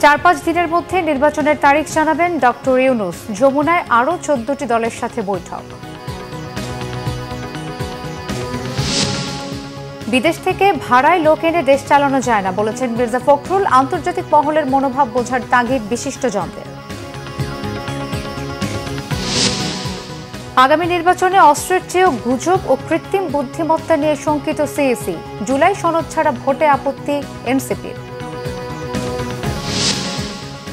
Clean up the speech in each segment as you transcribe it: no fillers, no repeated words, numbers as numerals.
4-5 দিনের মধ্যে নির্বাচনের তারিখ জানাবেন ডক্টর ইউনূস। যমুনায় আরও 14টি দলের সাথে বৈঠক। বিদেশ থেকে ভাড়ায় লোক এনে দেশ চালানো যায় না বলেছেন মির্জা ফখরুল। আন্তর্জাতিক মহলের মনোভাব বোঝার তাগিদ বিশিষ্টজনদের। আগামী নির্বাচনে অস্ত্রের চেয়েও গুজব ও কৃত্রিম বুদ্ধিমত্তা নিয়ে শঙ্কিত সিইসি। জুলাই সনদ ছাড়া ভোটে আপত্তি এনসিপির।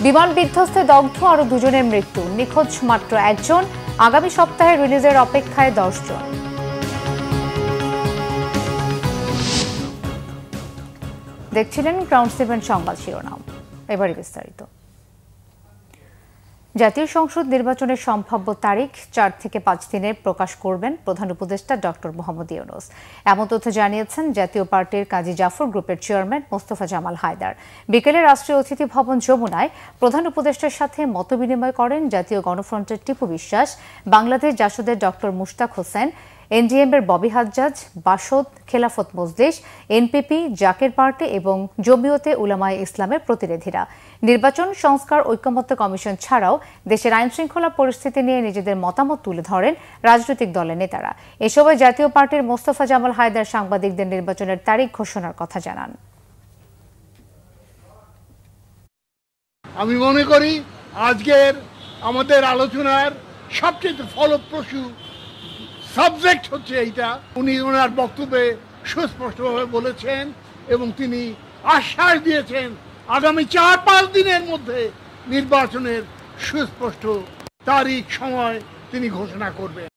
বিমান বিধ্বস্তে দগ্ধ আরও 2 জনের মৃত্যু, নিখোঁজ মাত্র 1 জন। আগামী সপ্তাহে রিলিজের অপেক্ষায় 10 জন। দেখছিলেন গ্রাউন্ড 7 সংবাদ শিরোনাম, এবারে বিস্তারিত। জাতীয় সংসদ নির্বাচনের সম্ভাব্য তারিখ 4 থেকে 5 দিনে প্রকাশ করবেন প্রধান উপদেষ্টা ডক্টর মোহাম্মদ ইউনূস। এমন তথ্য জানিয়েছেন জাতীয় পার্টির কাজী জাফর গ্রুপের চেয়ারম্যান মোস্তফা জামাল হায়দার। বিকেলে রাষ্ট্রীয় অতিথি ভবন যমুনায় প্রধান উপদেষ্টার সাথে মতবিনিময় করেন জাতীয় গণফ্রন্টের টিপু বিশ্বাস, Bangladesh জাসদের doctor Mushtaq Hossain, এনডিএম-এর Bobby Hajjaj, Basad, Khelafat Majlis, NPP, Zaker party এবং জমিয়তে উলামায়ে ইসলামের প্রতিনিধিরা। নির্বাচন সংস্কার ঐকমত্য কমিশন ছাড়াও দেশের আইনশৃঙ্খলা পরিস্থিতি নিয়ে নিজেদের মতামত তুলে ধরেন রাজনৈতিক দলের নেতারা। এ সময় জাতীয় পার্টির মোস্তফা জামাল হায়দার সাংবাদিকদের নির্বাচনের তারিখ ঘোষণার কথা জানান। আমি মনে করি আজকের আমাদের আলোচনার সবচেয়ে ফলপ্রসূ সাবজেক্ট হচ্ছে এইটা। উনি ওনার বক্তব্যে সুস্পষ্টভাবে বলেছেন এবং তিনি আশ্বাস দিয়েছেন আগামী 4-5 দিনের মধ্যে নির্বাচনের সুস্পষ্ট তারিখ সময় তিনি ঘোষণা করবেন।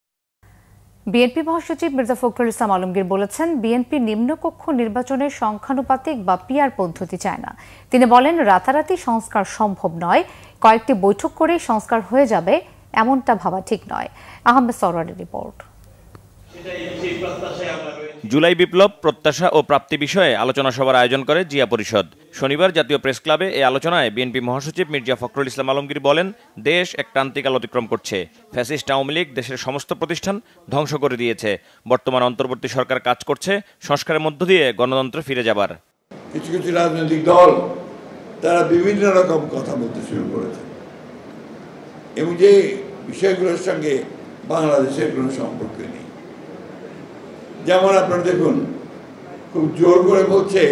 বিএনপি মহাসচিব মির্জা ফখরুল ইসলাম আলমগীর বলেছেন, বিএনপি নিম্নকক্ষ নির্বাচনের সংখ্যানুপাতিক বা পিআর পদ্ধতি চায় না। তিনি বলেন, রাতারাতি সংস্কার সম্ভব নয়, কয়েকটি বৈঠক করেই সংস্কার হয়ে যাবে এমনটা ভাবা ঠিক নয়। আহমেদ সরওয়ারের রিপোর্ট। জুলাই বিপ্লব, প্রত্যাশা ও প্রাপ্তি বিষয়ে আলোচনা সভার আয়োজন করে জিয়া পরিষদ। শনিবার জাতীয় প্রেস ক্লাবে এই আলোচনায় বিএনপি মহাসচিব মির্জা ফখরুল ইসলাম আলমগীর বলেন, দেশ এক ক্রান্তিকাল অতিক্রম করছে। ফ্যাসিস্ট আওয়ামী লীগ দেশের সমস্ত প্রতিষ্ঠান ধ্বংস করে দিয়েছে। বর্তমান অন্তর্বর্তী সরকার কাজ করছে সংস্কারের মধ্য দিয়ে গণতন্ত্রে ফিরে যাবার। কিছু কিছু রাজনৈতিক দল তারা বিভিন্ন রকম কথা বলতে শুরু করেছে এবং যে বিষয়গুলোর সঙ্গে বাংলাদেশের কোনো সম্পর্ক নেই। যেমন আপনারা দেখুন, খুব জোর করে বলছে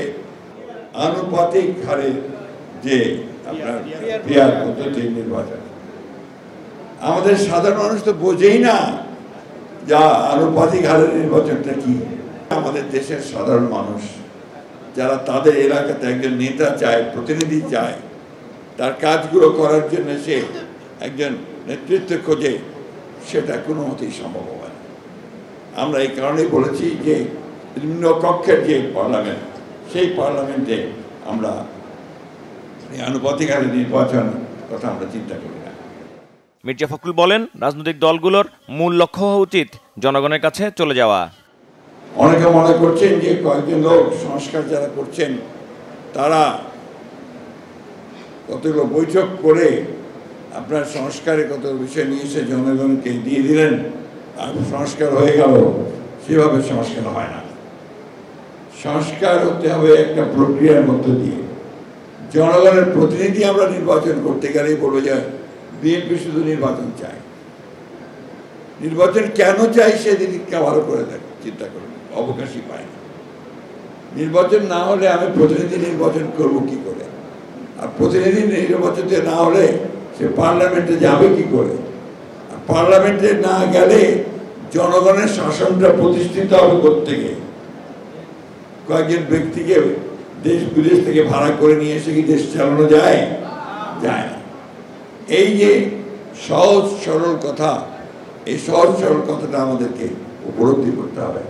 আনুপাতিক হারে যে আপনার পিআর পদ্ধতি নির্বাচন। আমাদের সাধারণ মানুষ তো বোঝেই না যা আনুপাতিক হারের নির্বাচনটা কি। আমাদের দেশের সাধারণ মানুষ যারা তাদের এলাকাতে একজন নেতা চায়, প্রতিনিধি চায়, তার কাজগুলো করার জন্য সে একজন নেতৃত্ব খোঁজে, সেটা কোনো মতেই সম্ভব হয় না। আমরা এই কারণেই বলেছি যে নিম্নকক্ষের যে পার্লামেন্ট, সেই পার্লামেন্টে আমরা আনুপাতিক হারে নির্বাচন কথা আমরা চিন্তা করি না। মির্জা ফখরুল বলেন, রাজনৈতিক দলগুলোর মূল লক্ষ্য হওয়া উচিত জনগণের কাছে চলে যাওয়া। অনেকে মনে করছেন যে কয়েকজন লোক সংস্কার যারা করছেন তারা কতগুলো বৈঠক করে আপনার সংস্কারের কত বিষয় নিয়ে এসে জনগণকে দিয়ে দিলেন আর সংস্কার হয়ে গেল। সেভাবে সংস্কার হয় না। সংস্কার হতে হবে একটা প্রক্রিয়ার মধ্য দিয়ে। জনগণের প্রতিনিধি আমরা নির্বাচন করতে গেলেই বলবো যে বিএনপি শুধু নির্বাচন চায়। নির্বাচন কেন চাই সেদিকে ভালো করে চিন্তা করুন, অবকাশই পায় না। নির্বাচন না হলে আমি প্রতিনিধি নির্বাচন করব কি করে? আর প্রতিনিধি নির্বাচন না হলে সে পার্লামেন্টে যাবে কি করে? আর পার্লামেন্টে না গেলে জনগণের শাসনটা প্রতিষ্ঠিত হবে কোত্থেকে? কয়েকজন ব্যক্তিকে দেশ বিদেশ থেকে ভাড়া করে নিয়ে এসে কি দেশ চালানো যায়? যায় না। এই যে সহজ সরল কথা, এই সহজ সরল কথাটা আমাদেরকে উপলব্ধি করতে হবে।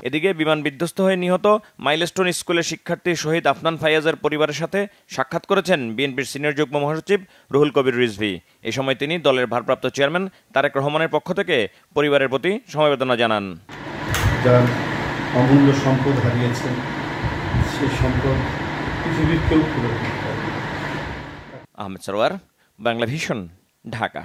এদিকে বিমান বিধ্বস্ত হয়ে নিহত মাইলস্টোন স্কুলের শিক্ষার্থী শহীদ আফনান ফাইয়াজের পরিবারের সাথে সাক্ষাৎ করেছেন বিএনপির সিনিয়র যুগ্ম মহাসচিব রুহুল কবির রিজভী। এই সময় তিনি দলের ভারপ্রাপ্ত চেয়ারম্যান তারেক রহমানের পক্ষ থেকে পরিবারের প্রতি সমবেদনা জানান। যারা অমূল্য সম্পদ হারিয়েছেন, সেই সম্পদ পৃথিবীর কেউ ফিরে দিতে পারে। আহমেদ সরওয়ার, বাংলা ভিশন, ঢাকা।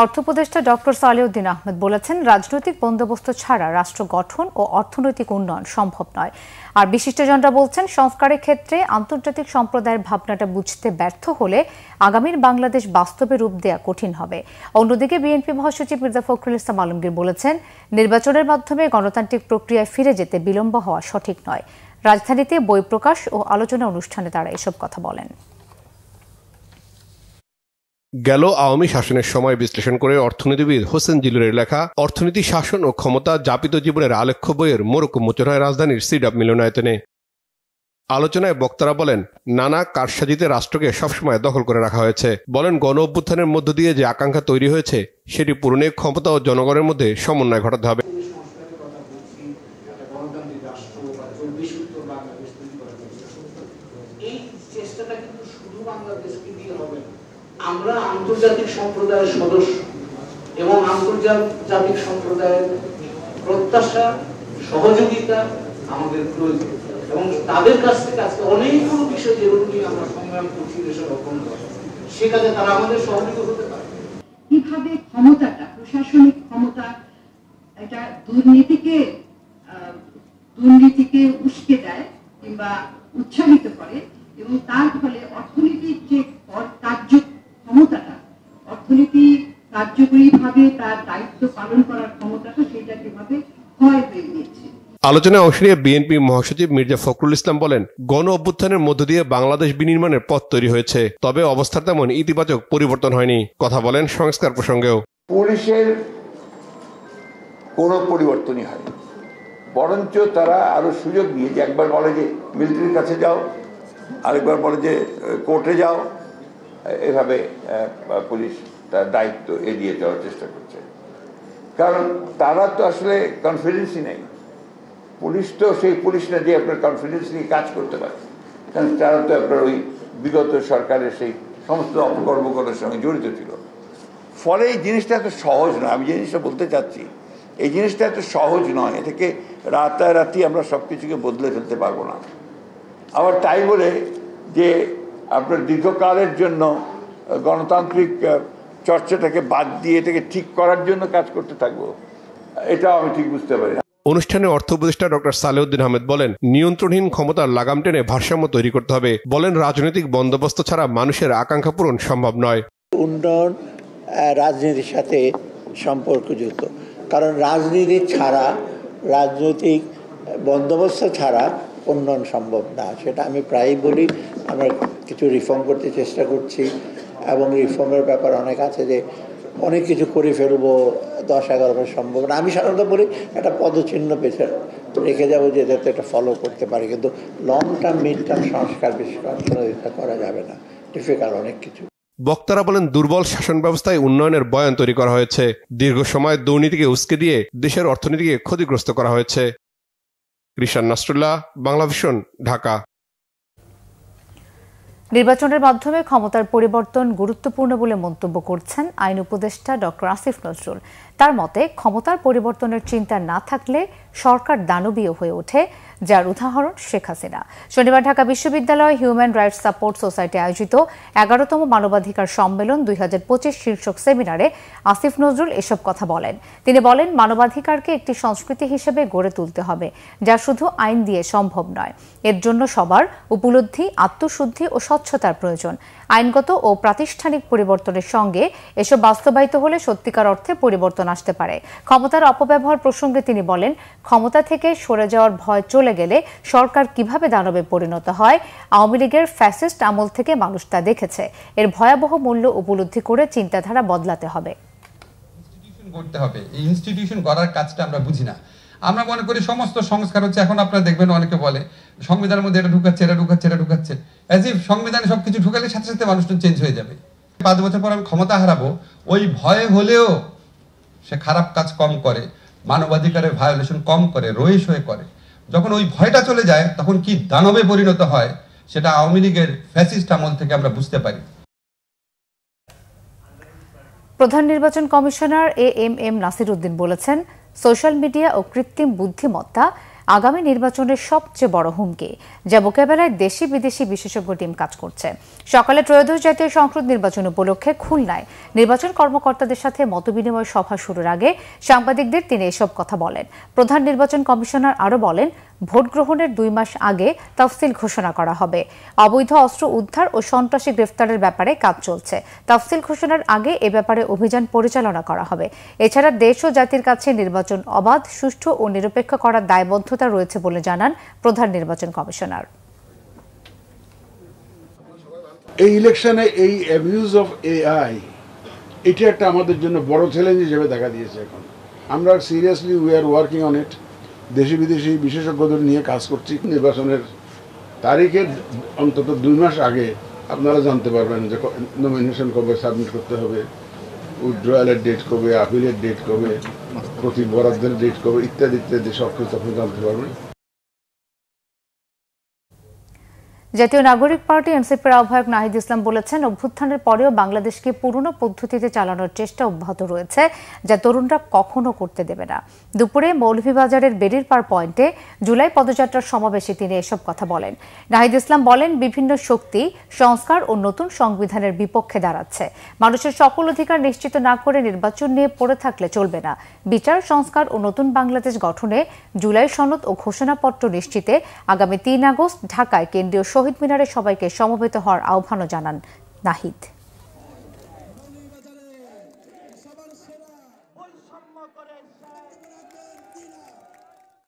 অর্থ উপদেষ্টা ডক্টর সালেউদ্দিন আহমেদ বলেছেন, রাজনৈতিক বন্দোবস্ত ছাড়া রাষ্ট্র গঠন ও অর্থনৈতিক উন্নয়ন সম্ভব নয়। আর বিশিষ্টজনরা বলছেন, সংস্কারের ক্ষেত্রে আন্তর্জাতিক সম্প্রদায়ের ভাবনাটা বুঝতে ব্যর্থ হলে আগামীর বাংলাদেশ বাস্তবে রূপ দেয়া কঠিন হবে। অন্যদিকে বিএনপি মহাসচিব মির্জা ফখরুল ইসলাম আলমগীর বলেছেন, নির্বাচনের মাধ্যমে গণতান্ত্রিক প্রক্রিয়ায় ফিরে যেতে বিলম্ব হওয়া সঠিক নয়। রাজধানীতে বই প্রকাশ ও আলোচনা অনুষ্ঠানে তারা এসব কথা বলেন। গেল আওয়ামী শাসনের সময় বিশ্লেষণ করে অর্থনীতিবিদ হোসেন জিলুরের লেখা অর্থনীতি, শাসন ও ক্ষমতা যাপিত জীবনের আলেখ্য বইয়ের মোড়ক মোচন হয় রাজধানীর সিডাপ মিলনায়তনে। আলোচনায় বক্তারা বলেন, নানা কারসাজিতে রাষ্ট্রকে সবসময় দখল করে রাখা হয়েছে। বলেন, গণ অভ্যুত্থানের মধ্য দিয়ে যে আকাঙ্ক্ষা তৈরি হয়েছে সেটি পূরণে ক্ষমতা ও জনগণের মধ্যে সমন্বয় ঘটাতে হবে। আমরা আন্তর্জাতিক সম্প্রদায়ের সদস্য এবং আন্তর্জাতিক সম্প্রদায়ের প্রত্যাশা, সহযোগিতা আমাদের প্রয়োজন এবং তাদের কাছ থেকে আজকে অনেকগুলো বিষয় যেগুলো নিয়ে আমরা সংগ্রাম করছি দেশের অভ্যন্ত, সে কাজে তারা আমাদের সহযোগী হতে পারে। কিভাবে ক্ষমতাটা, প্রশাসনিক ক্ষমতা, এটা দুর্নীতিকে উস্কে দেয় কিংবা উৎসাহিত করে এবং তার ফলে অর্থনীতির যে ক্ষমতাটা, অর্থনীতি কার্যকরীভাবে তার দায়িত্ব পালন করার ক্ষমতাটা, সেটা কিভাবে ক্ষয় হয়ে গিয়েছে। আলোচনায় অংশ নিয়ে বিএনপি মহাসচিব মির্জা ফখরুল ইসলাম বলেন, গণ অভ্যুত্থানের মধ্য দিয়ে বাংলাদেশ বিনির্মাণের পথ তৈরি হয়েছে, তবে অবস্থার তেমন ইতিবাচক পরিবর্তন হয়নি। কথা বলেন সংস্কার প্রসঙ্গেও। পুলিশের কোনো পরিবর্তনই হয়নি, বরঞ্চ তারা আরো সুযোগ নিয়ে, যে একবার বলে যে মিলিটারির কাছে যাও, আরেকবার বলে যে কোর্টে যাও, এভাবে পুলিশ তার দায়িত্ব এড়িয়ে যাওয়ার চেষ্টা করছে। কারণ তারা তো আসলে কনফিডেন্সই নেই। পুলিশ তো সেই পুলিশ না যে আপনার কনফিডেন্স নিয়ে কাজ করতে পারে, কারণ তারা তো আপনার ওই বিগত সরকারের সেই সমস্ত অপকর্মগুলোর সঙ্গে জড়িত ছিল। ফলে এই জিনিসটা এত সহজ নয়। আমি যে জিনিসটা বলতে চাচ্ছি, এই জিনিসটা এত সহজ নয়। এটাকে রাতারাতি আমরা সব কিছুকে বদলে ফেলতে পারবো না। আবার তাই বলে যে আপনার দীর্ঘকালের জন্য গণতান্ত্রিক চর্চাটাকে বাদ দিয়ে এটাকে ঠিক করার জন্য কাজ করতে থাকবো, এটাও আমি ঠিক বুঝতে পারি না। অনুষ্ঠানে অর্থ উপদেষ্টা ডক্টর সালেউদ্দিন আহমেদ বলেন, নিয়ন্ত্রণহীন ক্ষমতার লাগাম টেনে ভারসাম্য তৈরি করতে হবে। বলেন, রাজনৈতিক বন্দোবস্ত ছাড়া মানুষের আকাঙ্ক্ষা পূরণ সম্ভব নয়। উন্নয়ন রাজনীতির সাথে সম্পর্কযুক্ত, কারণ রাজনীতি ছাড়া, রাজনৈতিক বন্দোবস্ত ছাড়া উন্নয়ন সম্ভব না। সেটা আমি প্রায়ই বলি। আমরা কিছু রিফর্ম করতে চেষ্টা করছি এবং রিফর্মের ব্যাপার অনেক আছে, যে অনেক কিছু করে ফেলবো, 10-11 সম্ভব না। আমি সাধারণত বলি একটা পদচিহ্ন পেছে রেখে যাবো, যে যাতে এটা ফলো করতে পারি, কিন্তু লং টার্ম, মিড টার্ম সংস্কার এটা করা যাবে না, ডিফিকাল্ট অনেক কিছু। বক্তারা বলেন, দুর্বল শাসন ব্যবস্থায় উন্নয়নের বয়ান তৈরি করা হয়েছে। দীর্ঘ সময় দুর্নীতিকে উস্কে দিয়ে দেশের অর্থনীতিকে ক্ষতিগ্রস্ত করা হয়েছে। রিশান নাসরুল্লাহ, বাংলাভিশন, ঢাকা। নির্বাচনের মাধ্যমে ক্ষমতার পরিবর্তন গুরুত্বপূর্ণ বলে মন্তব্য করছেন আইন উপদেষ্টা ডক্টর আসিফ নজরুল। তার মতে, ক্ষমতার পরিবর্তনের চিন্তা না থাকলে সরকার দানবীয় হয়ে ওঠে, যার উদাহরণ শেখ হাসিনা। শনিবার ঢাকা বিশ্ববিদ্যালয় হিউম্যান রাইটস সাপোর্ট সোসাইটি আয়োজিত 11তম মানবাধিকার সম্মেলন 2025 শীর্ষক সেমিনারে আসিফ নজরুল এসব কথা বলেন। তিনি বলেন, মানবাধিকারকে একটি সংস্কৃতি হিসেবে গড়ে তুলতে হবে, যা শুধু আইন দিয়ে সম্ভব নয়। এর জন্য সবার উপলব্ধি, আত্মশুদ্ধি ও স্বচ্ছতার প্রয়োজন। আইনগত ও প্রাতিষ্ঠানিক পরিবর্তনের সঙ্গে এসব বাস্তবায়িত হলে সত্যিকার অর্থে পরিবর্তন আসতে পারে। ক্ষমতার অপব্যবহার প্রসঙ্গে তিনি বলেন, ক্ষমতা থেকে সরে যাওয়ার ভয় চলে গেলে সরকার কিভাবে দানবে পরিণত হয়, আওয়ামী লীগের ফ্যাসিস্ট আমল থেকে মানুষ তা দেখেছে। এর ভয়াবহ মূল্য উপলব্ধি করে চিন্তাধারা বদলাতে হবে। এই ইনস্টিটিউশন করার কাজটা আমরা বুঝি না। আমরা মনে করি সমস্ত সংস্কার হচ্ছে, এখন আপনারা দেখবেন অনেকে বলে সংবিধানের মধ্যে এটা ঢুকাচ্ছে, অ্যাজ ইফ সংবিধানে সবকিছু ঢুকালে সাথে সাথে মানুষটা চেঞ্জ হয়ে যাবে। 5 বছর পর আমি ক্ষমতা হারাবো, ওই ভয়ে হলেও সে খারাপ কাজ কম করে, মানবাধিকারের ভায়োলেশন কম করে, রয়েস হয়ে করে। যখন ওই ভয়টা চলে যায়, তখন কি দানবে পরিণত হয়, সেটা আওয়ামী লীগের ফ্যাসিস্ট আমল থেকে আমরা বুঝতে পারি। প্রধান নির্বাচন কমিশনার AM নাসির উদ্দিন বলেছেন, সোশ্যাল মিডিয়া ও কৃত্রিম বুদ্ধিমত্তা আগামী নির্বাচনের সবচেয়ে বড় হুমকি, যা মোকাবেলায় দেশি বিদেশি বিশেষজ্ঞ টিম কাজ করছে। সকালে ত্রয়োদশ জাতীয় সংসদ নির্বাচন উপলক্ষে খুলনায় নির্বাচন কর্মকর্তাদের সাথে মতবিনিময় সভা শুরুর আগে সাংবাদিকদের তিনি এসব কথা বলেন। প্রধান নির্বাচন কমিশনার আরও বলেন, ভোট গ্রহণের 2 মাস আগে তফসিল ঘোষণা করা হবে। অবৈধ অস্ত্র উদ্ধার ও সন্ত্রাসী গ্রেফতারের ব্যাপারে কাজ চলছে। তফসিল ঘোষণার আগে এ ব্যাপারে অভিযান পরিচালনা করা হবে। এছাড়া দেশ ও জাতির কাছে নির্বাচন অবাধ, সুষ্ঠু ও নিরপেক্ষ করার দায়বদ্ধতা রয়েছে বলে জানান প্রধান নির্বাচন কমিশনার। এই ইলেকশনে এই অ্যাবিউজ অফ এআই এটা একটা আমাদের জন্য বড় চ্যালেঞ্জ হিসেবে দেখা দিয়েছে। এখন আমরা seriously we are working on it. দেশি বিদেশি বিশেষজ্ঞদের নিয়ে কাজ করছি। নির্বাচনের তারিখের অন্তত 2 মাস আগে আপনারা জানতে পারবেন যে নমিনেশন কবে সাবমিট করতে হবে, উইথড্রয়ালের ডেট কবে, আপিলের ডেট কবে, প্রতি বরাদ্দের ডেট কবে, ইত্যাদি ইত্যাদি সব কিছু আপনি জানতে পারবেন। জাতীয় নাগরিক পার্টি এনসিপির আহ্বায়ক নাহিদ ইসলাম বলেছেন, অভ্যুত্থানের পরেও বাংলাদেশকে পুরনো পদ্ধতিতে চালানোর চেষ্টা অব্যাহত রয়েছে, যা তরুণরা কখনো করতে দেবে না। দুপুরে মৌলভীবাজারের বেরিরপাড় পয়েন্টে জুলাই পদযাত্রার সমাবেশে তিনি এসব কথা বলেন। নাহিদ ইসলাম বলেন, বিভিন্ন শক্তি সংস্কার ও নতুন সংবিধানের বিপক্ষে দাঁড়াচ্ছে। মানুষের সকল অধিকার নিশ্চিত না করে নির্বাচন নিয়ে পড়ে থাকলে চলবে না। বিচার সংস্কার ও নতুন বাংলাদেশ গঠনে জুলাই সনদ ও ঘোষণাপত্র নিশ্চিতে আগামী 3 আগস্ট ঢাকায় কেন্দ্রীয় শহীদ মিনারে সবাইকে সমবেত হওয়ার আহ্বানও জানান নাহিদ।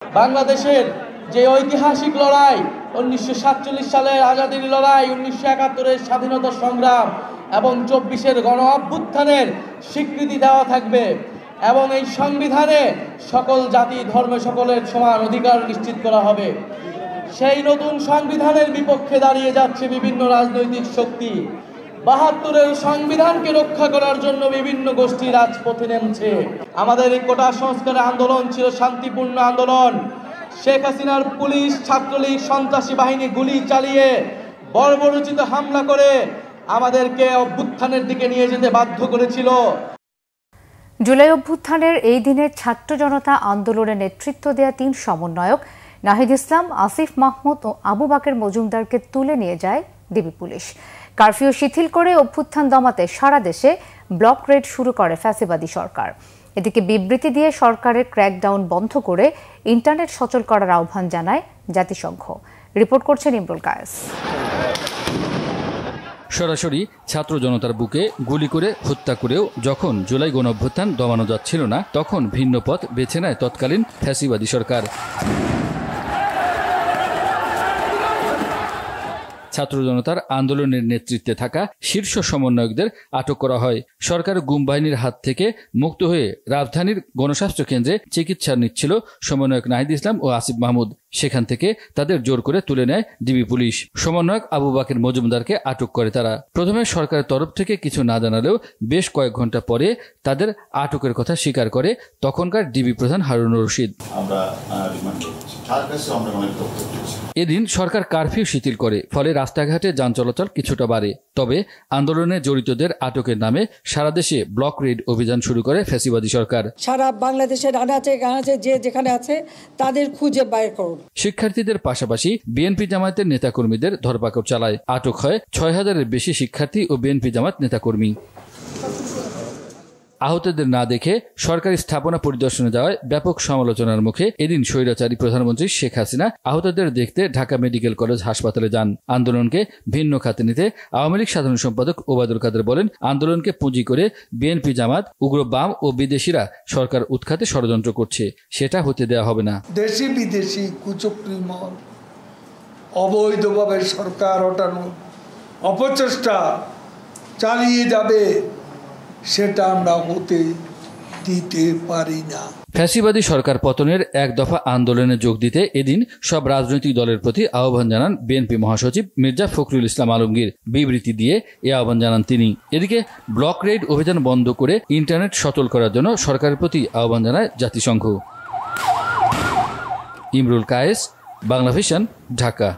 বাংলাদেশের যে ঐতিহাসিক লড়াই, 1947 সালের আজাদীর লড়াই, 1971-এর স্বাধীনতা সংগ্রাম এবং 24-এর গণ অভ্যুত্থানের স্বীকৃতি দেওয়া থাকবে এবং এই সংবিধানে সকল জাতি ধর্মে সকলের সমান অধিকার নিশ্চিত করা হবে। সেই নতুন সংবিধানের বিপক্ষে দাঁড়িয়ে যাচ্ছে বিভিন্ন রাজনৈতিক শক্তি। 72-এর সংবিধানকে রক্ষা করার জন্য বিভিন্ন গোষ্ঠী রাজপথে নেমেছে। আমাদের এই কোটা সংস্কারের আন্দোলন ছিল শান্তিপূর্ণ আন্দোলন। শেখ হাসিনার পুলিশ, ছাত্রলীগ, সন্ত্রাসী বাহিনী গুলি চালিয়ে বর্বরোচিত হামলা করে আমাদেরকে অভ্যুত্থানের দিকে নিয়ে যেতে বাধ্য করেছিল। জুলাই অভ্যুত্থানের এই দিনে ছাত্র জনতা আন্দোলনে নেতৃত্ব দেয়া 3 সমন্বয়ক নাহিদ ইসলাম, আসিফ মাহমুদ ও আবু বাকের মজুমদারকে তুলে নিয়ে যায় ডিবি পুলিশ। কারফিউ শিথিল করে অভ্যুত্থান দমাতে সারা দেশে ব্লক রেড শুরু করে ফ্যাসিবাদী সরকার। এদিকে বিবৃতি দিয়ে সরকারের ক্র্যাকডাউন বন্ধ করে ইন্টারনেট সচল করার আহ্বান জানায় জাতিসংঘ। রিপোর্ট করছেন ইমরুল কায়েস। সরাসরি ছাত্র জনতার বুকে গুলি করে হত্যা করেও যখন জুলাই গণঅভ্যুত্থান দমানো যাচ্ছিল না, তখন ভিন্ন পথ বেছে নেয় তৎকালীন ফ্যাসিবাদী সরকার। ছাত্র জনতার আন্দোলনের নেতৃত্বে থাকা শীর্ষ সমন্বয়কদের আটক করা হয়। সরকার গুম বাহিনীর হাত থেকে মুক্ত হয়ে রাজধানীর গণস্বাস্থ্য কেন্দ্রে চিকিৎসা নিচ্ছিল সমন্বয়ক নাহিদ ইসলাম ও আসিফ মাহমুদ। সেখান থেকে তাদের জোর করে তুলে নেয় ডিবি পুলিশ। সমন্বয়ক আবু বাকের মজুমদারকে আটক করে তারা। প্রথমে সরকারের তরফ থেকে কিছু না জানালেও বেশ কয়েক ঘন্টা পরে তাদের আটকের কথা স্বীকার করে তখনকার ডিবি প্রধান হারুনুর রশিদ। এদিন সরকার কারফিউ শিথিল করে, ফলে রাস্তাঘাটে যান চলাচল কিছুটা বাড়ে। তবে আন্দোলনে জড়িতদের আটকের নামে সারা দেশে ব্লক রেড অভিযান শুরু করে ফ্যাসিবাদী সরকার। সারা বাংলাদেশের আনাচে কানাচে যে যেখানে আছে তাদের খুঁজে বাইর করুন। শিক্ষার্থীদের পাশাপাশি বিএনপি জামায়াতের নেতাকর্মীদের ধরপাকড় চালায়। আটক হয় 6000-এর বেশি শিক্ষার্থী ও বিএনপি জামাত নেতাকর্মী। আহতদের না দেখে সরকারি স্থাপনা পরিদর্শনে যাওয়ায় ব্যাপক সমালোচনার মুখে এদিন স্বৈরাচারী প্রধানমন্ত্রী শেখ হাসিনা আহতদের দেখতে ঢাকা মেডিকেল কলেজ হাসপাতালে যান। আন্দোলনকে ভিন্ন খাতে নিতে আওয়ামী লীগ সাধারণ সম্পাদক ওবায়দুল কাদের বলেন, আন্দোলনকে পুঁজি করে বিএনপি জামাত, উগ্র বাম ও বিদেশিরা সরকার উৎখাতে ষড়যন্ত্র করছে, সেটা হতে দেওয়া হবে না। দেশি বিদেশি কুচক্রী মহল অবৈধভাবে সরকার হটানোর অপচেষ্টা চালিয়ে যাবে, সেটা আমরা হতে দিতে পারি না। ফ্যাসিবাদী সরকার পতনের এক দফা আন্দোলনে যোগ দিতে এদিন সব রাজনৈতিক দলের প্রতি আহ্বান জানান বিএনপি মহাসচিব মির্জা ফখরুল ইসলাম আলমগীর। বিবৃতি দিয়ে এ আহ্বান জানান তিনি। এদিকে ব্লক রেড অভিযান বন্ধ করে ইন্টারনেট সচল করার জন্য সরকারের প্রতি আহ্বান জানায় জাতিসংঘ। ইমরুল কায়েস, বাংলা ভিশন, ঢাকা।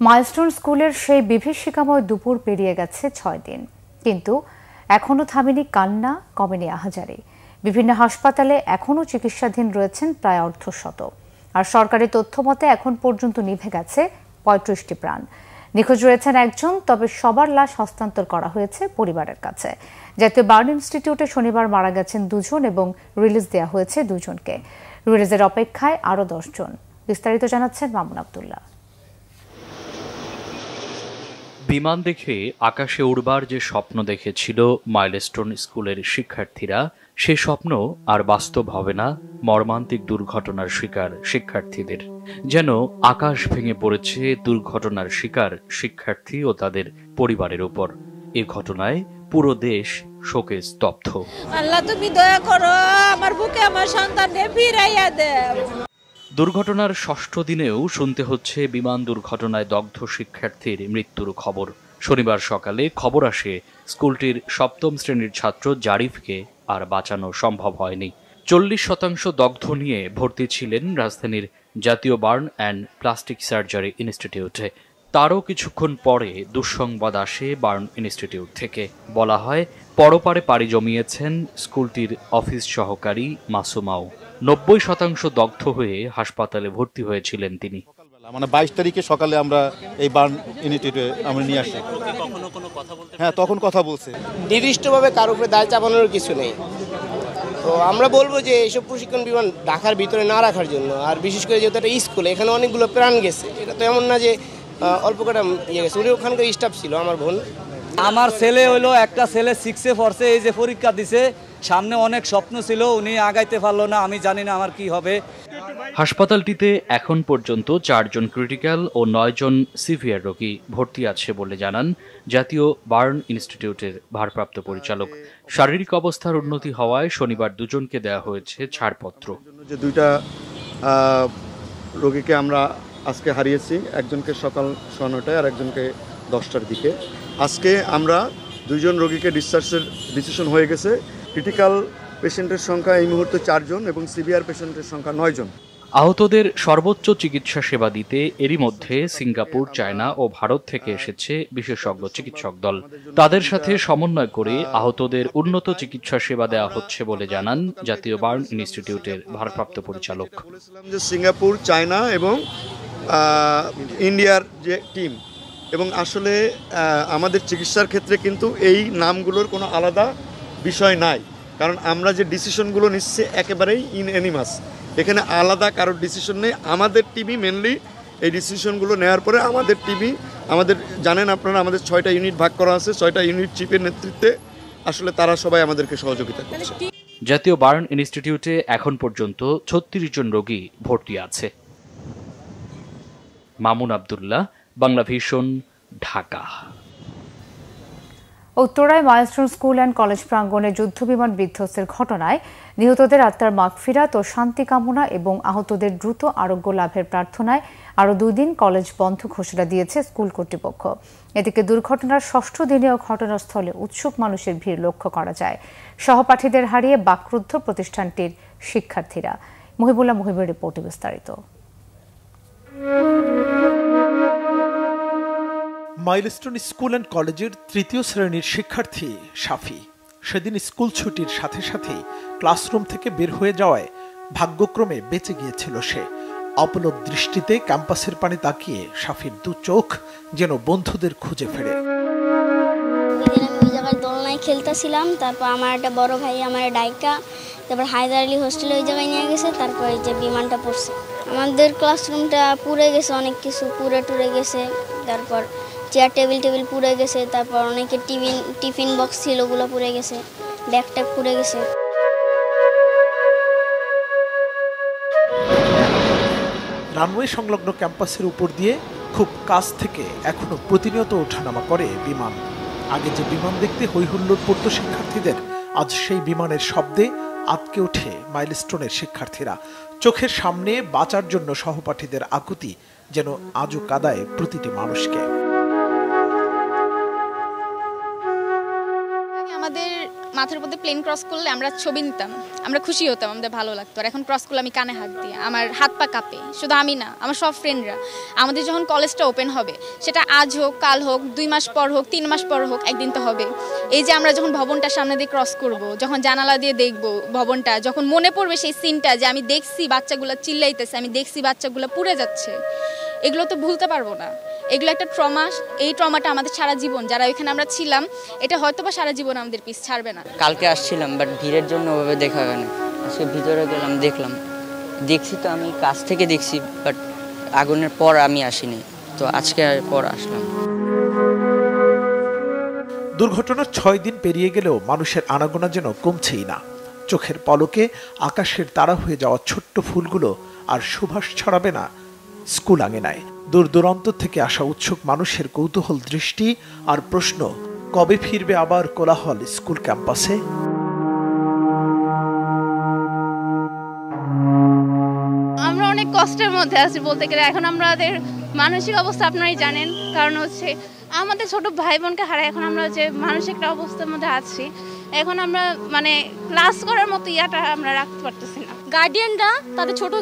মাইলস্টোন স্কুলের সেই বিভীষিকাময় দুপুর পেরিয়ে গেছে 6 দিন, কিন্তু এখনো থামেনি কান্না, কমেনি আহাজারি। বিভিন্ন হাসপাতালে এখনও চিকিৎসাধীন রয়েছেন প্রায় অর্ধশত। আর সরকারি তথ্য মতে এখন পর্যন্ত নিভে গেছে ৩৫টি প্রাণ। নিখোঁজ রয়েছেন একজন, তবে সবার লাশ হস্তান্তর করা হয়েছে পরিবারের কাছে। জাতীয় বার্ন ইনস্টিটিউটে শনিবার মারা গেছেন 2 জন এবং রিলিজ দেওয়া হয়েছে 2 জনকে। রিলিজের অপেক্ষায় আরও 10 জন। বিস্তারিত জানাচ্ছেন মামুন আব্দুল্লাহ। বিমান দেখে আকাশে উড়বার যে স্বপ্ন দেখেছিল মাইলস্টোন স্কুলের শিক্ষার্থীরা, সে স্বপ্ন আর বাস্তব হবে না মর্মান্তিক দুর্ঘটনার শিকার শিক্ষার্থীদের। যেন আকাশ ভেঙে পড়েছে দুর্ঘটনার শিকার শিক্ষার্থী ও তাদের পরিবারের উপর। এ ঘটনায় পুরো দেশ শোকে স্তব্ধ। আল্লাহ তুমি দয়া করো, আমার বুকে আমার সন্তানকে ফিরাইয়া দাও। দুর্ঘটনার 6ষ্ঠ দিনেও শুনতে হচ্ছে বিমান দুর্ঘটনায় দগ্ধ শিক্ষার্থীর মৃত্যুর খবর। শনিবার সকালে খবর আসে স্কুলটির 7ম শ্রেণীর ছাত্র জারিফকে আর বাঁচানো সম্ভব হয়নি। 40% দগ্ধ নিয়ে ভর্তি ছিলেন রাজধানীর জাতীয় বার্ন অ্যান্ড প্লাস্টিক সার্জারি ইনস্টিটিউটে। তারও কিছুক্ষণ পরে দুঃসংবাদ আসে বার্ন ইনস্টিটিউট থেকে। বলা হয় পরপারে পাড়ি জমিয়েছেন স্কুলটির অফিস সহকারী মাসুমাও। 90% দগ্ধ হয়ে হাসপাতালে ভর্তি হয়েছিলেন তিনি। মানে 22 তারিখে সকালে আমরা এই বার্ন ইনস্টিটিউটে আমরা নিয়ে আসি। হ্যাঁ, তখন কথা বলছে। নির্দিষ্টভাবে কারোর উপরে দায় চাপানোর কিছু নেই। তো আমরা বলবো যে এইসব প্রশিক্ষণ বিমান ঢাকার ভিতরে না রাখার জন্য, আর বিশেষ করে যেহেতু একটা স্কুল, এখানে অনেকগুলো প্রাণ গেছে। এটা তো এমন না যে অল্প কটা ইয়ে গেছে। উনি ওখানকার স্টাফ ছিল, আমার বোন। আমার ছেলে হইলো একটা ছেলে 6-এ পড়ছে, এই যে পরীক্ষা দিছে, সামনে অনেক স্বপ্ন ছিল, উনি আগাইতে পারলো না। আমি জানি না আমার কি হবে। হাসপাতালটিতে এখন পর্যন্ত 4 জন ক্রিটিক্যাল ও 9 জন সিভিয়ার রোগী ভর্তি আছে বলে জানান জাতীয় বার্ন ইনস্টিটিউটের ভারপ্রাপ্ত পরিচালক। শারীরিক অবস্থার উন্নতি হওয়ায় শনিবার 2 জনকে দেওয়া হয়েছে ছাড়পত্র। যে 2টা রোগীকে আমরা আজকে হারিয়েছি, একজনকে সকাল 9টায় আর একজনকে 10টার দিকে। আজকে আমরা 2 জন রোগীকে ডিসচার্জের ডিসিশন হয়ে গেছে। ক্রিটিক্যাল পেশেন্টের সংখ্যা এই মুহূর্তে 4 জন এবং সিভিয়ার পেশেন্টের সংখ্যা 9 জন। আহতদের সর্বোচ্চ চিকিৎসা সেবা দিতে এরই মধ্যে সিঙ্গাপুর, চায়না ও ভারত থেকে এসেছে বিশেষজ্ঞ চিকিৎসক দল। তাদের সাথে সমন্বয় করে আহতদের উন্নত চিকিৎসা সেবা দেওয়া হচ্ছে বলে জানান জাতীয় বার্ন ইনস্টিটিউটের ভারপ্রাপ্ত পরিচালক। যে সিঙ্গাপুর, চায়না এবং ইন্ডিয়ার যে টিম, এবং আসলে আমাদের চিকিৎসার ক্ষেত্রে কিন্তু এই নামগুলোর কোনো আলাদা বিষয় নাই, কারণ আমরা যে ডিসিশনগুলো নিচ্ছি একেবারেই ইনএনিমাস। এখানে আলাদা কারোর ডিসিশন নেই। আমাদের টিমই মেনলি এই ডিসিশনগুলো নেওয়ার পরে আমাদের টিমই, আমাদের জানেন আপনারা, আমাদের 6টা ইউনিট ভাগ করা আছে। 6টা ইউনিট চিফের নেতৃত্বে আসলে তারা সবাই আমাদেরকে সহযোগিতা করছে। জাতীয় বার্ন ইনস্টিটিউটে এখন পর্যন্ত 36 জন রোগী ভর্তি আছে। মামুন আব্দুল্লাহ, বাংলা ভিশন, ঢাকা। উত্তরায় মাইলস্টোন স্কুল অ্যান্ড কলেজ প্রাঙ্গণে যুদ্ধবিমান বিধ্বস্তের ঘটনায় নিহতদের আত্মার মাগফিরাত ও শান্তি কামনা এবং আহতদের দ্রুত আরোগ্য লাভের প্রার্থনায় আরও 2 দিন কলেজ বন্ধ ঘোষণা দিয়েছে স্কুল কর্তৃপক্ষ। এদিকে দুর্ঘটনার 6ষ্ঠ দিনেও ঘটনাস্থলে উৎসুক মানুষের ভিড় লক্ষ্য করা যায়। সহপাঠীদের হারিয়ে বাকরুদ্ধ প্রতিষ্ঠানটির শিক্ষার্থীরা। মুহিবুর রিপোর্টে বিস্তারিত। মাইলস্টোন স্কুল অ্যান্ড কলেজের 3য় শ্রেণীর শিক্ষার্থী শাফি সেদিন স্কুল ছুটির সাথে সাথেই ক্লাসরুম থেকে বের হয়ে যাওয়ায় ভাগ্যক্রমে বেঁচে গিয়েছিল সে। অপলক দৃষ্টিতে ক্যাম্পাসের পানে তাকিয়ে শাফির 2 চোখ যেন বন্ধুদের খুঁজে ফেরে। ওই জায়গায় দোলনায় খেলতেছিলাম, তারপর আমার একটা বড় ভাই আমার ডাইকা, তারপর হায়দার আলী হোস্টেলে ওই জায়গায় নিয়ে গেছে, তারপর এই যে বিমানটা পড়ছে। আমাদের ক্লাসরুমটা পুড়ে গেছে, অনেক কিছু পুড়ে টুড়ে গেছে, তারপর চেয়ার টেবিল পুড়ে গেছে, তারপর অনেকে টিফিন বক্স ছিল ওগুলো পুড়ে গেছে, ব্যাগটা পুড়ে গেছে। রানওয়ে সংলগ্ন ক্যাম্পাসের উপর দিয়ে খুব কাছ থেকে এখনো প্রতিনিয়ত ওঠানামা করে বিমান। আগে যে বিমান দেখতে হইহুল্লোড় পড়তো শিক্ষার্থীদের, আজ সেই বিমানের শব্দে আটকে ওঠে মাইলস্টোনের শিক্ষার্থীরা। চোখের সামনে বাঁচার জন্য সহপাঠীদের আকুতি যেন আজও কাঁদায় প্রতিটি মানুষকে। আমাদের মাথার উপর প্লেন ক্রস করলে আমরা ছবি নিতাম, আমরা খুশি হতাম, আমাদের ভালো লাগতো। আর এখন ক্রস করলে আমি কানে হাত দিই, আমার হাত পা কাঁপে। শুধু আমি না, আমার সব ফ্রেন্ডরা। আমাদের যখন কলেজটা ওপেন হবে, সেটা আজ হোক, কাল হোক, 2 মাস পর হোক, 3 মাস পর হোক, একদিন তো হবে। এই যে আমরা যখন ভবনটার সামনে দিয়ে ক্রস করব, যখন জানালা দিয়ে দেখব ভবনটা, যখন মনে পড়বে সেই সিনটা যে আমি দেখছি বাচ্চাগুলো চিল্লাইতেছে, আমি দেখছি বাচ্চাগুলো পুড়ে যাচ্ছে, এগুলো তো ভুলতে পারবো না। এগুলো একটা ট্রমা। এই ট্রমাটা আমাদের সারা জীবন, যারা ওইখানে আমরা ছিলাম, এটা হয়তো বা সারা জীবন আমাদের পিছ ছাড়বে না। কালকে আসছিলাম, বাট ভিড়ের জন্য ওভাবে দেখা হয় না। আজকে ভিতরে গেলাম, দেখছি তো আমি কাছ থেকে দেখছি, বাট আগুনের পর আমি আসিনি, তো আজকে পর আসলাম। দুর্ঘটনার 6 দিন পেরিয়ে গেলেও মানুষের আনাগোনা যেন কমছেই না। চোখের পলকে আকাশের তারা হয়ে যাওয়া ছোট্ট ফুলগুলো আর সুবাস ছড়াবে না স্কুল আঙিনায়। দূর দূরান্ত থেকে আসা উৎসুক মানুষের কৌতূহল দৃষ্টি আর প্রশ্ন, কবে ফিরবে আবার কোলাহল স্কুল ক্যাম্পাসে? আমরা অনেক কষ্টের মধ্যে আছি বলতে গেলে। এখন আমাদের মানসিক অবস্থা আপনারাই জানেন, কারণ হচ্ছে আমাদের ছোট ভাই বোনকে হারায় এখন আমরা যে মানসিক একটা অবস্থার মধ্যে আছি, এখন আমরা মানে ক্লাস করার মতো ইয়াটা আমরা রাখতে পারতেছি না। গার্ডিয়ানরা তাদের ছোট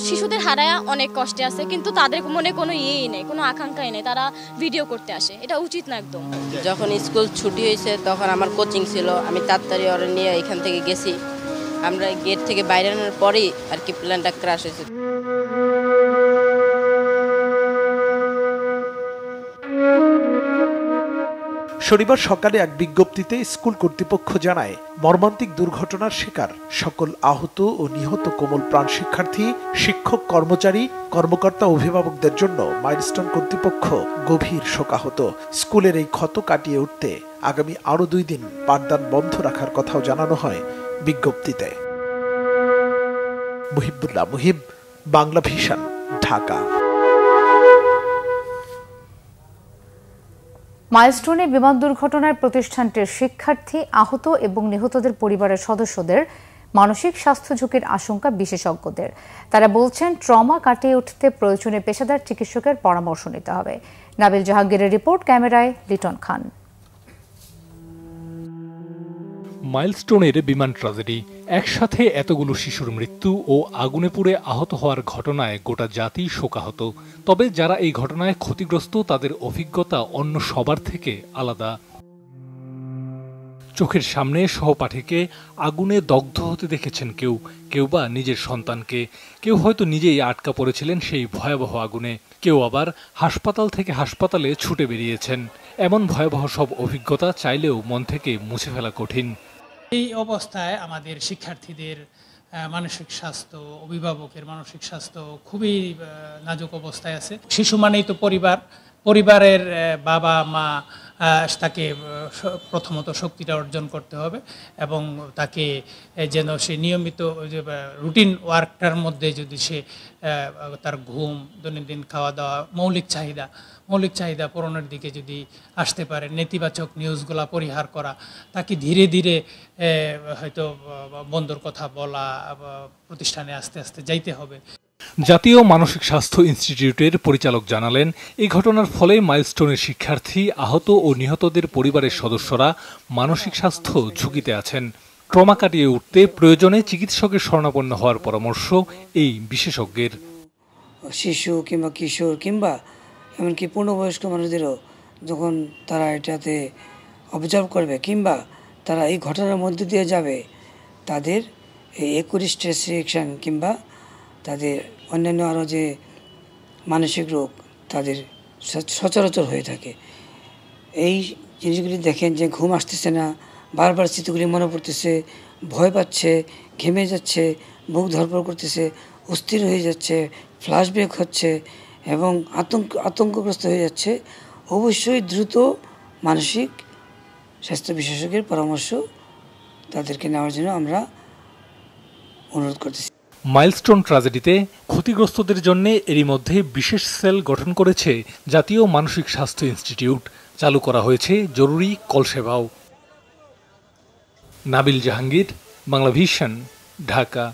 শিশুদের হারায় অনেক কষ্টে আছে, কিন্তু তাদের মনে কোনো ইয়েই নেই, কোনো আকাঙ্ক্ষাই নেই, তারা ভিডিও করতে আসে। এটা উচিত না একদম। যখন স্কুল ছুটি হয়েছে তখন আমার কোচিং ছিল, আমি তাড়াতাড়ি ওরা নিয়ে এখান থেকে গেছি। আমরা গেট থেকে বাইরে আনার পরেই আর কি প্ল্যানটা ক্র্যাশ হয়েছে। শনিবার সকালে এক বিজ্ঞপ্তিতে স্কুল কর্তৃপক্ষ জানায়, মর্মান্তিক দুর্ঘটনার শিকার সকল আহত ও নিহত কোমল প্রাণ শিক্ষার্থী, শিক্ষক, কর্মচারী, কর্মকর্তা, অভিভাবকদের জন্য মাইলস্টোন কর্তৃপক্ষ গভীর শোকাহত। স্কুলের এই ক্ষত কাটিয়ে উঠতে আগামী আরও 2 দিন পাঠদান বন্ধ রাখার কথাও জানানো হয় বিজ্ঞপ্তিতে। মুহিবুল্লাহ মুহিব, বাংলা ভিশন, ঢাকা। মাইলস্টোনে বিমান দুর্ঘটনায় প্রতিষ্ঠানটির শিক্ষার্থী, আহত এবং নিহতদের পরিবারের সদস্যদের মানসিক স্বাস্থ্য ঝুঁকির আশঙ্কা বিশেষজ্ঞদের। তারা বলছেন, ট্রমা কাটিয়ে উঠতে প্রয়োজনে পেশাদার চিকিৎসকের পরামর্শ নিতে হবে। নাবিল জাহাঙ্গীরের রিপোর্ট, ক্যামেরায় লিটন খান। মাইলস্টোনের বিমান ট্র্যাজেডি, একসাথে এতগুলো শিশুর মৃত্যু ও আগুনে পুড়ে আহত হওয়ার ঘটনায় গোটা জাতি শোকাহত। তবে যারা এই ঘটনায় ক্ষতিগ্রস্ত, তাদের অভিজ্ঞতা অন্য সবার থেকে আলাদা। চোখের সামনে সহপাঠীকে আগুনে দগ্ধ হতে দেখেছেন কেউ, কেউ বা নিজের সন্তানকে, কেউ হয়তো নিজেই আটকা পড়েছিলেন সেই ভয়াবহ আগুনে, কেউ আবার হাসপাতাল থেকে হাসপাতালে ছুটে বেরিয়েছেন। এমন ভয়াবহ সব অভিজ্ঞতা চাইলেও মন থেকে মুছে ফেলা কঠিন। এই অবস্থায় আমাদের শিক্ষার্থীদের মানসিক স্বাস্থ্য, অভিভাবকের মানসিক স্বাস্থ্য খুবই নাজুক অবস্থায় আছে। শিশু মানেই তো পরিবারের বাবা মা, তাকে প্রথমত শক্তিটা অর্জন করতে হবে এবং তাকে যেন সে নিয়মিত রুটিন ওয়ার্কটার মধ্যে যদি সে তার ঘুম, দৈনন্দিন খাওয়া দাওয়া, মৌলিক চাহিদা পূরণের দিকে যদি আসতে পারে, নেতিবাচক নিউজগুলা পরিহার করা, তাকে ধীরে ধীরে হয়তো বন্ধুর কথা বলা, প্রতিষ্ঠানে আস্তে আস্তে যাইতে হবে। জাতীয় মানসিক স্বাস্থ্য ইনস্টিটিউটের পরিচালক জানালেন, এই ঘটনার ফলে মাইলস্টোনের শিক্ষার্থী, আহত ও নিহতদের পরিবারের সদস্যরা মানসিক স্বাস্থ্য ঝুঁকিতে আছেন। ট্রমা কাটিয়ে উঠতে প্রয়োজনে চিকিৎসকের শরণাপন্ন হওয়ার পরামর্শ এই বিশেষজ্ঞের। শিশু কিংবা কিশোর কিংবা এমনকি পূর্ণবয়স্ক মানুষদেরও যখন তারা এটাতে অবজার্ভ করবে কিংবা তারা এই ঘটনার মধ্যে দিয়ে যাবে, তাদের এই একুরি স্ট্রেস রিঅ্যাকশন কিংবা তাদের অন্যান্য আরও যে মানসিক রোগ তাদের সচরাচর হয়ে থাকে। এই জিনিসগুলি দেখেন যে ঘুম আসতেছে না, বারবার স্মৃতিগুলি মনে পড়তেছে, ভয় পাচ্ছে, ঘেমে যাচ্ছে, বুক ধরপড় করতেছে, অস্থির হয়ে যাচ্ছে, ফ্ল্যাশব্যাক হচ্ছে এবং আতঙ্কগ্রস্ত হয়ে যাচ্ছে, অবশ্যই দ্রুত মানসিক স্বাস্থ্য বিশেষজ্ঞের পরামর্শ তাদেরকে নেওয়ার জন্য আমরা অনুরোধ করতেছি। মাইলস্টোন ট্র্যাজেডিতে ক্ষতিগ্রস্তদের জন্য এরই মধ্যে বিশেষ সেল গঠন করেছে জাতীয় মানসিক স্বাস্থ্য ইনস্টিটিউট। চালু করা হয়েছে জরুরি কল সেবাও। নাবিল জাহাঙ্গীর, বাংলা ভিশন, ঢাকা।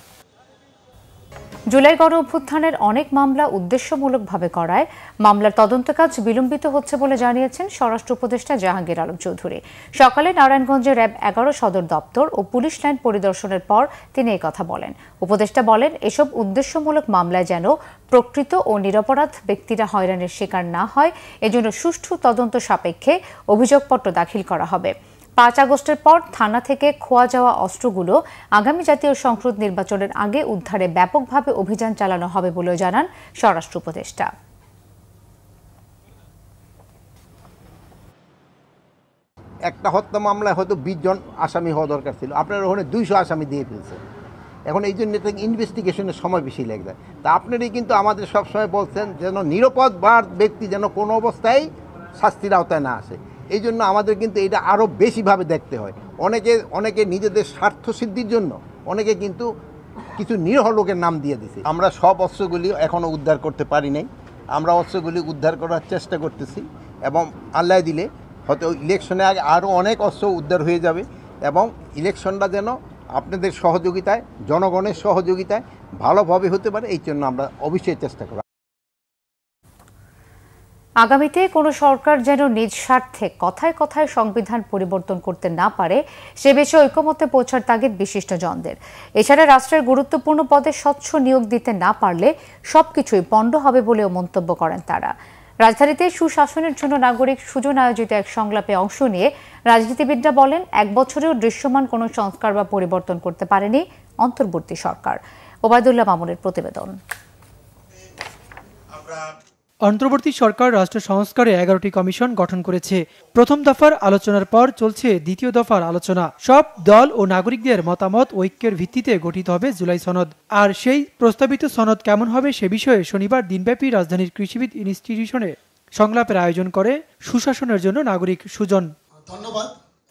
জুলাই গণ অভ্যুত্থানের অনেক মামলা উদ্দেশ্যমূলকভাবে করায় মামলার তদন্ত কাজ বিলম্বিত হচ্ছে বলে জানিয়েছেন স্বরাষ্ট্র উপদেষ্টা জাহাঙ্গীর আলম চৌধুরী। সকালে নারায়ণগঞ্জে র্যাব 11 সদর দপ্তর ও পুলিশ লাইন পরিদর্শনের পর তিনি কথা বলেন। উপদেষ্টা বলেন, এসব উদ্দেশ্যমূলক মামলায় যেন প্রকৃত ও নিরপরাধ ব্যক্তিরা হয়রানির শিকার না হয়, এজন্য সুষ্ঠু তদন্ত সাপেক্ষে অভিযোগপত্র দাখিল করা হবে। 5 আগস্টের পর থানা থেকে খোয়া যাওয়া অস্ত্রগুলো আগামী জাতীয় সংসদ নির্বাচনের আগে উদ্ধারে ব্যাপকভাবে অভিযান চালানো হবে বলেও জানান স্বরাষ্ট্র উপদেষ্টা। একটা হত্যা মামলায় হয়তো 20 জন আসামি হওয়া দরকার ছিল, আপনারা ওখানে 200 আসামি দিয়ে ফেলছে। এখন এই জন্য ইনভেস্টিগেশনের সময় বেশি লেগে যায়। তা আপনারাই কিন্তু আমাদের সবসময় বলছেন যেন নিরাপদ ব্যক্তি যেন কোনো অবস্থায় শাস্তির আওতায় না আসে। এই জন্য আমাদের কিন্তু এটা আরও বেশিভাবে দেখতে হয়। অনেকে নিজেদের স্বার্থ সিদ্ধির জন্য অনেকে কিন্তু কিছু নিরীহ লোকের নাম দিয়ে দিছে। আমরা সব অস্ত্রগুলি এখনও উদ্ধার করতে পারি নাই, আমরা অস্ত্রগুলি উদ্ধার করার চেষ্টা করতেছি এবং আল্লাহ দিলে হয়তো ইলেকশনের আগে আরও অনেক অস্ত্র উদ্ধার হয়ে যাবে এবং ইলেকশনটা যেন আপনাদের সহযোগিতায়, জনগণের সহযোগিতায় ভালোভাবে হতে পারে, এই জন্য আমরা অবশ্যই চেষ্টা করব। আগামীতে কোনো সরকার যেন নিজ স্বার্থে কথায় কথায় সংবিধান পরিবর্তন করতে না পারে, সে বিষয়ে ঐকমত্যে পৌঁছার তাগিদ বিশিষ্টজনদের। এছাড়া রাষ্ট্রের গুরুত্বপূর্ণ পদে স্বচ্ছ নিয়োগ দিতে না পারলে সবকিছুই পণ্ড হবে বলেও মন্তব্য করেন তারা। রাজধানীতে সুশাসনের জন্য নাগরিক সুজন আয়োজিত এক সংলাপে অংশ নিয়ে রাজনীতিবিদরা বলেন, 1 বছরেও দৃশ্যমান কোনো সংস্কার বা পরিবর্তন করতে পারেনি অন্তর্বর্তী সরকার। ওবায়দুল্লাহ মামুনের প্রতিবেদন। অন্তর্বর্তী সরকার রাষ্ট্র সংস্কারে 11টি কমিশন গঠন করেছে। প্রথম দফার আলোচনার পর চলছে দ্বিতীয় দফার আলোচনা। সব দল ও নাগরিকদের মতামত ঐক্যের ভিত্তিতে গঠিত হবে জুলাই সনদ। আর সেই প্রস্তাবিত সনদ কেমন হবে সে বিষয়ে শনিবার দিনব্যাপী রাজধানীর কৃষিবিদ ইনস্টিটিউশনে সংলাপের আয়োজন করে সুশাসনের জন্য নাগরিক সুজন। ধন্যবাদ।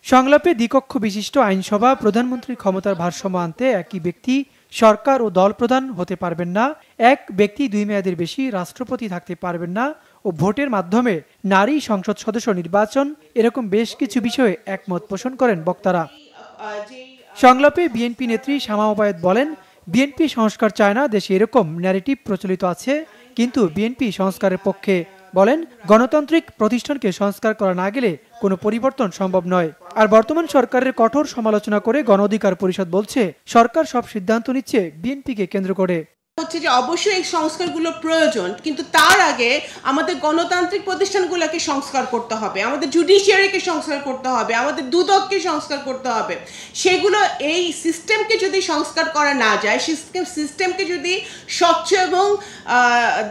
সংলাপে দ্বিকক্ষ বিশিষ্ট আইনসভা প্রধানমন্ত্রীর ক্ষমতার ভারসাম্য আনতে একই ব্যক্তি সরকার ও দল প্রধান হতে পারবেন না, এক ব্যক্তি 2 মেয়াদের বেশি রাষ্ট্রপতি থাকতে পারবেন না ও ভোটের মাধ্যমে নারী সংসদ সদস্য নির্বাচন, এরকম বেশ কিছু বিষয়ে একমত পোষণ করেন বক্তারা। সংলাপে বিএনপি নেত্রী শামা ওবায়েদ বলেন, বিএনপি সংস্কার চায় না, দেশে এরকম ন্যারেটিভ প্রচলিত আছে, কিন্তু বিএনপি সংস্কারের পক্ষে। বলেন, গণতান্ত্রিক প্রতিষ্ঠানকে সংস্কার করা না গেলে কোনো পরিবর্তন সম্ভব নয়। আর বর্তমান সরকারের কঠোর সমালোচনা করে গণ অধিকার পরিষদ বলছে, সরকার সব সিদ্ধান্ত নিচ্ছে বিএনপিকে কেন্দ্র করে। হচ্ছে যে অবশ্যই এই সংস্কারগুলো প্রয়োজন, কিন্তু তার আগে আমাদের গণতান্ত্রিক প্রতিষ্ঠানগুলোকে সংস্কার করতে হবে, আমাদের জুডিশিয়ারিকে সংস্কার করতে হবে, আমাদের দুদককে সংস্কার করতে হবে। সেগুলো এই সিস্টেমকে যদি সংস্কার করা না যায়, সিস্টেমকে যদি স্বচ্ছ এবং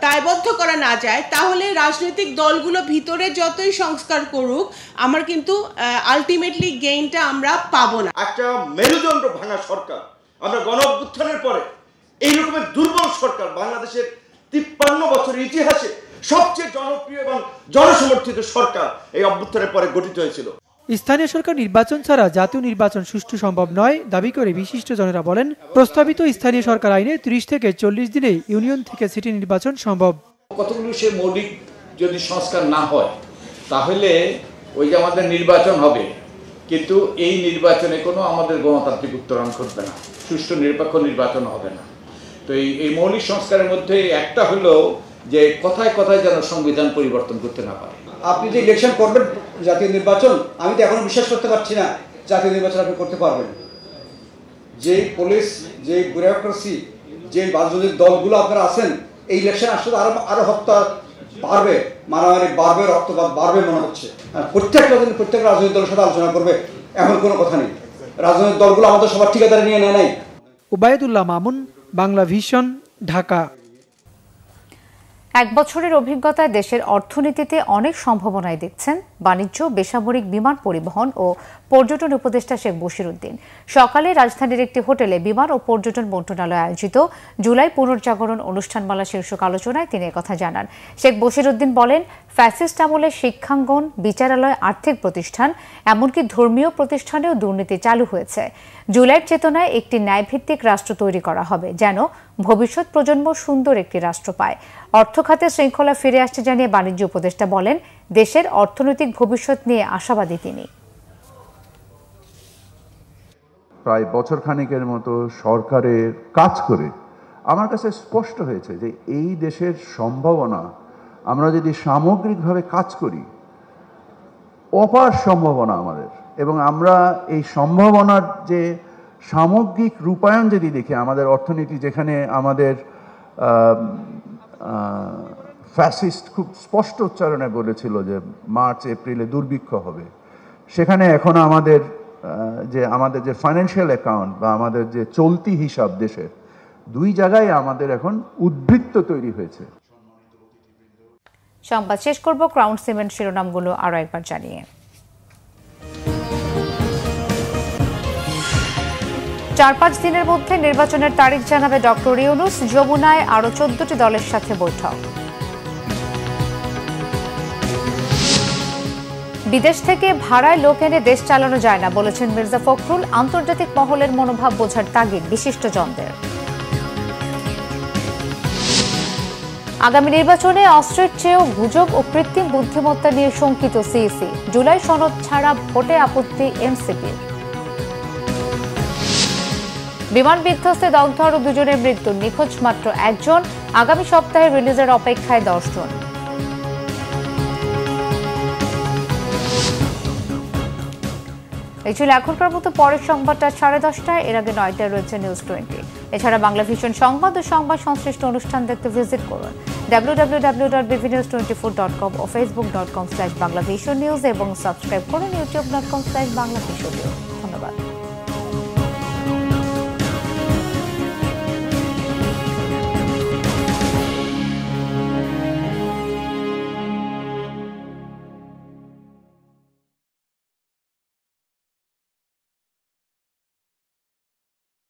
দায়বদ্ধ করা না যায়, তাহলে রাজনৈতিক দলগুলো ভিতরে যতই সংস্কার করুক, আমার কিন্তু আলটিমেটলি গেইনটা আমরা পাবো না। একটা মেরুদণ্ড ভাঙা সরকার, আমরা গণ অভ্যুত্থানের পরে এই রকমের দুর্বল সরকার বাংলাদেশের 53 বছরের ইতিহাসে সবচেয়ে জনপ্রিয় এবং জনসমর্থিত সরকার এই অভ্যুত্থানের পরে গঠিত হয়েছিল। স্থানীয় সরকার নির্বাচন ছাড়া জাতীয় নির্বাচন সুষ্ঠু সম্ভব নয় দাবি করে বিশিষ্টজনেরা বলেন, প্রস্তাবিত স্থানীয় সরকার আইনে 30 থেকে 40 দিনে ইউনিয়ন থেকে সিটি নির্বাচন সম্ভব। কতগুলো সে মৌলিক যদি সংস্কার না হয় তাহলে ওই যে আমাদের নির্বাচন হবে, কিন্তু এই নির্বাচনে কোনো আমাদের গণতান্ত্রিক উত্তরণ ঘটবে না, সুষ্ঠু নিরপেক্ষ নির্বাচন হবে না। তো এই মৌলিক সংস্কারের মধ্যে একটা হলো যে কথায় কথায় যেন সংবিধান পরিবর্তন করতে না পারে। আপনি যে ইলেকশন করবেন জাতীয় নির্বাচন, আমি তো এখনো বিশ্বাস করতে পারছি না জাতীয় নির্বাচন আপনি করতে পারবেন। যে পুলিশ, যে ব্যুরোক্রেসি, যে রাজনৈতিক দলগুলো আপনারা আছেন, এই ইলেকশন আসলে আরো হত্যা বাড়বে, মারামারি বাড়বে, রক্তপাত বাড়বে মনে হচ্ছে। প্রত্যেক রাজনৈতিক দলের সাথে আলোচনা করবে, এমন কোনো কথা নেই। রাজনৈতিক দলগুলো আমাদের সবার ঠিকাদারি নিয়ে নেয় নাই। ওবায়দুল্লাহ মামুন, বাংলা ভিশন, ঢাকা। 1 বছরের অভিজ্ঞতায় দেশের অর্থনীতিতে অনেক সম্ভাবনাই দেখছেন বাণিজ্য, বেসামরিক বিমান পরিবহন ও পর্যটন উপদেষ্টা শেখ বশিরউদ্দিন। সকালে রাজধানীর একটি হোটেলে বিমান ও পর্যটন মন্ত্রণালয় আয়োজিত জুলাই পুনর্জাগরণ অনুষ্ঠানমালা শীর্ষক আলোচনায় তিনি একথা জানান। শেখ বশিরউদ্দিন বলেন, ফ্যাসিস্ট আমলে শিক্ষাঙ্গন, বিচারালয়, আর্থিক প্রতিষ্ঠান, এমনকি ধর্মীয় প্রতিষ্ঠানেও দুর্নীতি চালু হয়েছে। জুলাইয়ের চেতনায় একটি ন্যায়ভিত্তিক রাষ্ট্র তৈরি করা হবে, যেন ভবিষ্যৎ প্রজন্ম সুন্দর একটি রাষ্ট্র পায়। অর্থ খাতে শৃঙ্খলা ফিরে আসছে জানিয়ে বাণিজ্য উপদেষ্টা বলেন, দেশের অর্থনৈতিক ভবিষ্যৎ নিয়ে আশাবাদী তিনি। প্রায় বছর খানেকের মতো সরকারের কাজ করে আমার কাছে স্পষ্ট হয়েছে যে এই দেশের সম্ভাবনা আমরা যদি সামগ্রিকভাবে কাজ করি, অপার সম্ভাবনা আমাদের, এবং আমরা এই সম্ভাবনার যে সামগ্রিক রূপায়ণ যদি দেখি, আমাদের অর্থনীতি যেখানে আমাদের ফ্যাসিস্ট খুব স্পষ্ট উচ্চারণে বলেছিল যে মার্চ এপ্রিলে দুর্ভিক্ষ হবে, সেখানে এখন আমাদের যে ফাইন্যান্সিয়াল অ্যাকাউন্ট বা আমাদের যে চলতি হিসাব দেশের, দুই জায়গায় আমাদের এখন উদ্বৃত্ত তৈরি হয়েছে। সংবাদ শেষ করব ক্রাউন সিমেন্ট শিরোনামগুলো আরো একবার জানিয়ে। 4-5 দিনের মধ্যে নির্বাচনের তারিখ জানাবে ডক্টর ইউনূস। যমুনায় আরো 14টি দলের সাথে বৈঠক। বিদেশ থেকে ভাড়ায় লোক এনে দেশ চালানো যায় না বলেছেন মির্জা ফখরুল। আন্তর্জাতিক মহলের মনোভাব বোঝার তাগিদ বিশিষ্টজনদের। আগামী নির্বাচনে অস্ত্রের চেয়েও গুজব ও কৃত্রিম বুদ্ধিমত্তা নিয়ে শঙ্কিত সিইসি। জুলাই সনদ ছাড়া ভোটে আপত্তি এনসিপির। বিমান বিধ্বস্তে দগ্ধ আরও 2 জনের মৃত্যু, নিখোঁজ মাত্র 1 জন। আগামী সপ্তাহে রিলিজের অপেক্ষায় 10 জন। এই ছিল এখনকার মতো। পরের সংবাদটা 10:30টায়, এর আগে 9টায় রয়েছে নিউজ 20। এছাড়া বাংলা ভিশন সংবাদ ও সংবাদ সংশ্লিষ্ট অনুষ্ঠান দেখতে ভিজিট করুন www.bvnews24.com ও facebook.com/banglavisionnews এবং সাবস্ক্রাইব করুন youtube.com/banglavisionnews। ধন্যবাদ।